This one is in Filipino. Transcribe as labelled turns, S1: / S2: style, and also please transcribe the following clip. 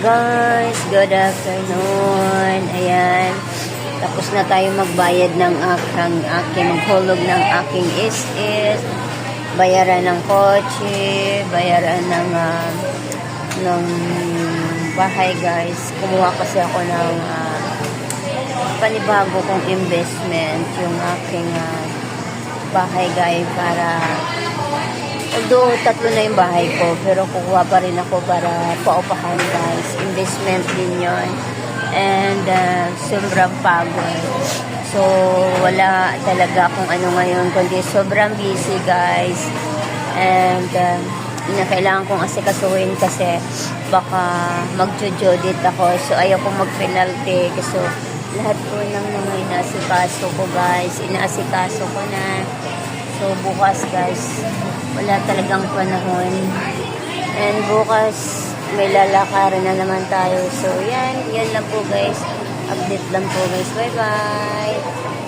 S1: Guys, good afternoon. Ayan. Tapos na tayo magbayad ng aking maghulog ng aking is bayaran ng kotse, bayaran ng bahay, guys. Kumuha kasi ako ng panibago kong investment, yung aking bahay, guys, para although tatlo na yung bahay ko, pero kukuha pa rin ako para paupahan, guys. Investment din yun. And sobrang pagod. So, wala talaga kung ano ngayon, kundi sobrang busy, guys. And kailangan kong asikasuhin kasi baka mag-judit ako. So, ayaw kong mag-penalty. So, lahat po ng mga inaasikaso ko, guys. Inaasikaso ko na. So, bukas, guys, wala talagang panahon. And bukas, may lalakaran na naman tayo. So, yan lang po, guys. Update lang po, guys. Bye-bye!